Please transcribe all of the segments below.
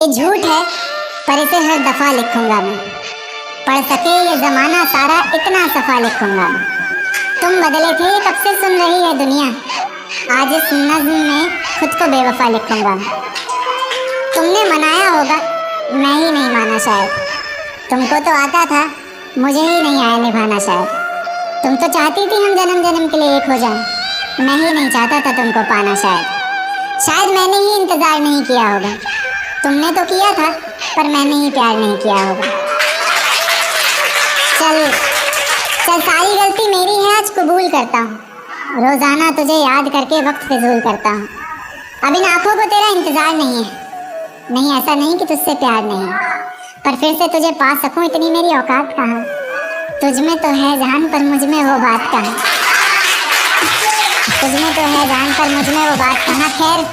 ये झूठ है पर इसे हर दफा लिखूंगा मैं। पढ़ सके ये जमाना सारा इतना सफा लिखूंगा मैं। तुम बदले थे कब से सुन रही है दुनिया, आज इस नज्म में खुद को बेवफा लिखूंगा मैं। तुमने मनाया होगा मैं ही नहीं माना शायद, तुमको तो आता था मुझे ही नहीं आया निभाना शायद। तुम तो चाहती थी हम जन्म जन्म के लिए एक हो जाएं, मैं ही नहीं चाहता था तुमको पाना शायद मैंने ही इंतज़ार नहीं किया होगा। तुमने तो किया था पर मैंने ही प्यार नहीं किया होगा। चल सारी गलती मेरी है, आज कबूल करता हूँ। रोज़ाना तुझे याद करके वक्त फिजूल करता हूँ। अब इन आँखों को तेरा इंतज़ार नहीं है, नहीं ऐसा नहीं कि तुझसे प्यार नहीं, पर फिर से तुझे पा सकूं इतनी मेरी औकात कहाँ। तुझ में तो है जान पर मुझ में वो बात कहाँ, तुझ में तो है जान पर मुझ में वो बात कहाँ। खैर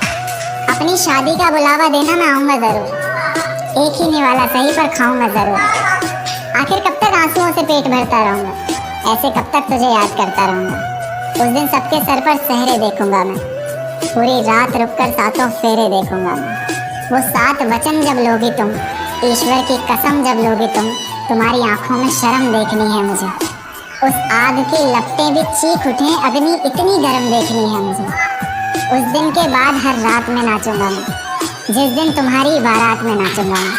अपनी शादी का बुलावा देना मैं आऊँगा ज़रूर, एक ही निवाला सही पर खाऊंगा ज़रूर। आखिर कब तक आंसुओं से पेट भरता रहूँगा, ऐसे कब तक तुझे याद करता रहूँगा। उस दिन सबके सर पर सहरे देखूंगा मैं, पूरी रात रुककर सातों फेरे देखूंगा मैं। वो 7 वचन जब लोगी तुम, ईश्वर की कसम जब लोगी तुम, तुम्हारी आंखों में शर्म देखनी है मुझे। उस आग की लपटें भी चीख उठें, अग्नि इतनी गर्म देखनी है मुझे। उस दिन के बाद हर रात में नाचूंगा मैं, जिस दिन तुम्हारी बारात में नाचूंगा मैं।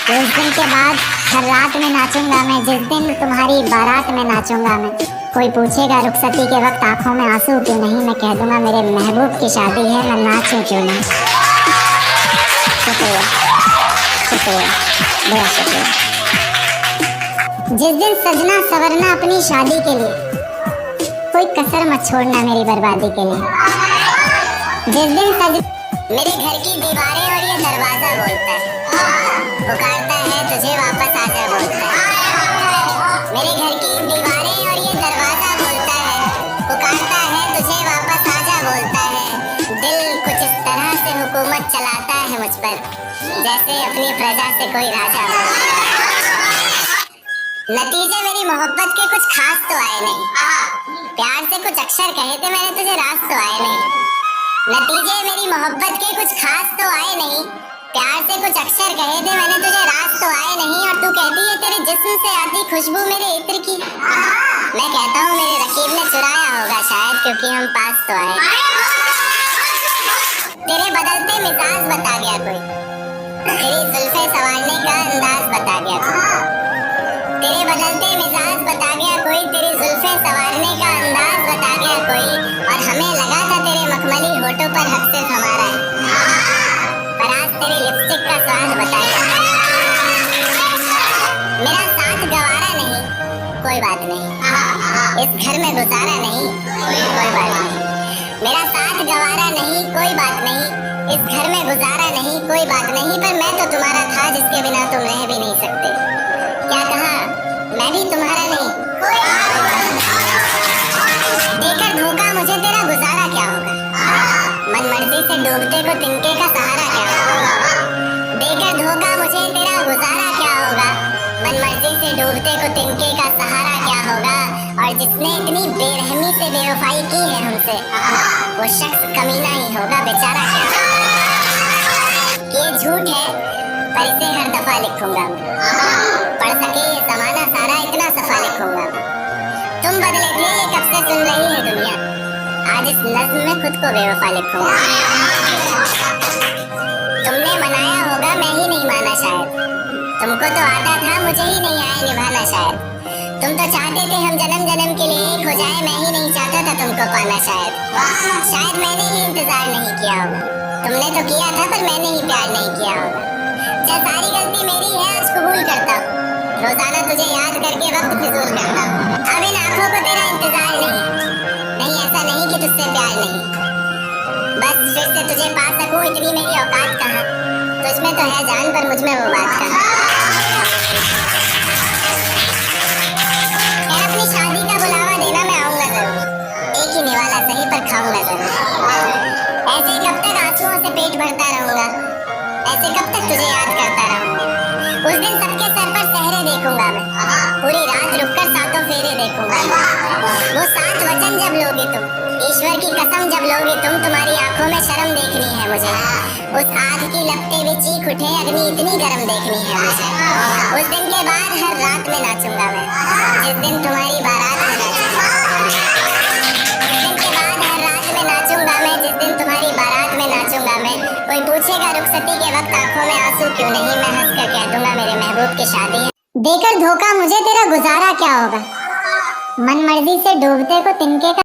उस दिन के बाद हर रात में नाचूंगा मैं, जिस दिन तुम्हारी बारात में नाचूंगा मैं। कोई पूछेगा रुखसती के वक्त आंखों में आंसू क्यों नहीं, मैं कह दूंगा मेरे महबूब की शादी है, मैं नाचूं क्यों नहीं। शुक्रिया शुक्रिया बड़ा शुक्रिया। जिस दिन सजना सवरना अपनी शादी के लिए, कोई कसर मत छोड़ना मेरी बर्बादी के लिए। जिस दिन मेरे घर की दीवारें और ये दरवाजा बोलता है, पुकारता है तुझे वापस आजा बोलता है। मेरे घर की दीवारें और ये दरवाजा बोलता है, पुकारता है तुझे वापस आजा बोलता है। दिल कुछ इस तरह से हुकूमत चलाता है मुझ पर, जैसे अपनी प्रजा से कोई राजा हो। नतीजे मेरी मोहब्बत के कुछ खास तो आए नहीं, प्यार से कुछ अक्षर कहे थे मैंने तुझे, रास तो आए नहीं। नतीजे मेरी मोहब्बत के कुछ खास तो आए नहीं, प्यार से कुछ अक्षर कहे थे मैंने तुझे, रास तो आए नहीं। और तू कहती है तेरे जिस्म से आती खुशबू मेरे इत्र की, मैं कहता हूँ मेरे रकीब ने चुराया होगा शायद, क्योंकि हम पास तो आए। तेरे बदलते मिजाज बता गया कोई, तेरी जुल्फे संवारने का अंदाज बता गया कोई। तेरे बदलते मिजाज बता गया कोई, तेरी जुल्फे संवारने का अंदाज बता गया कोई। और हमें लगा था तेरे मखमली होठों पर हक सिर्फ हमारा है, पर आज तेरी लिपस्टिक का स्वाद बताया। मेरा साथ गवारा नहीं कोई बात नहीं, इस घर में गुजारा नहीं कोई बात नहीं। मेरा साथ गवारा नहीं कोई बात नहीं, इस घर में गुजारा नहीं कोई बात नहीं। पर मैं तो तुम्हारा था जिसके बिना तुम रह भी नहीं सकते। क्या कहा मैं भी तुम्हारा नहीं, देकर धोखा मुझे तेरा गुजारा क्या होगा। मन मर्जी से डूबते को तिनके का सहारा क्या होगा। देकर धोखा मुझे तेरा गुजारा क्या होगा, मन मर्जी से डूबते को तिनके का सहारा क्या होगा। और जिसने इतनी बेरहमी से बेवफाई की है हमसे, वो शख्स कमीना ही होगा बेचारा क्या। ये झूठ है पर इसे हर दफा लिखूंगा मैं, पढ़ सके ये जमाना सारा इतना सफा लिखूंगा मैं। तुम बदले थे ये कब से सुन रही है दुनिया, आज इस नज्म में खुद को बेवफा लिखूंगा। तुमने मनाया होगा मैं ही नहीं माना शायद, तुमको तो आता था मुझे ही नहीं आया निभाना शायद। तुम तो चाहते थे हम जन्म जन्म के लिए एक हो जाए, मैं ही नहीं चाहता था तुमको पाना शायद मैंने ही इंतजार नहीं किया होगा। तुमने तो किया था पर मैंने ही प्यार नहीं किया होगा। चल सारी गलती मेरी है, आज कबूल करता हूँ। रोजाना तुझे याद करके वक्त फिजूल करता हूँ। अब इन आंखों को तेरा इंतजार नहीं ऐसा नहीं कि तुझसे प्यार नहीं, बस फिर से तुझे पा सकूं इतनी मेरी औकात कहाँ। तुझ में तो है जान पर मुझ में वो बात कहाँ। अपनी शादी का बुलावा देना मैं आऊंगा जरूर, एक ही निवाला सही पर खाऊंगा जरूर। ऐसे कब तक आंसुओं से पेट भरता रहूंगा, ऐसे कब तक तुझे याद करता रहूंगा। उस दिन सबके सर पर सहरे देखूंगा मैं, पूरी रात रुककर सातों फेरे देखूंगा। वो 7 वचन जब लोगे तुम, ईश्वर की कसम जब लोगे तुम, तुम्हारी आंखों में शर्म देखनी है मुझे। उस आग की लपटें भी चीख उठे, अग्नि इतनी गर्म देखनी है मुझे। उस दिन के बाद हर रात में नाचूंगा मैं, जिस दिन तुम्हारी बारात में नाचूंगा। उस दिन के बाद हर रात में नाचूंगा मैं, जिस दिन तुम्हारी बारात में नाचूंगा मैं। कोई पूछेगा रुखसती के वक्त आंखों में आंसू क्यों नहीं, मैं हंस कर कह दूंगा मेरे महबूब की शादी है। देकर धोखा मुझे तेरा गुजारा क्या होगा, मन मर्जी से डूबते को तिनके का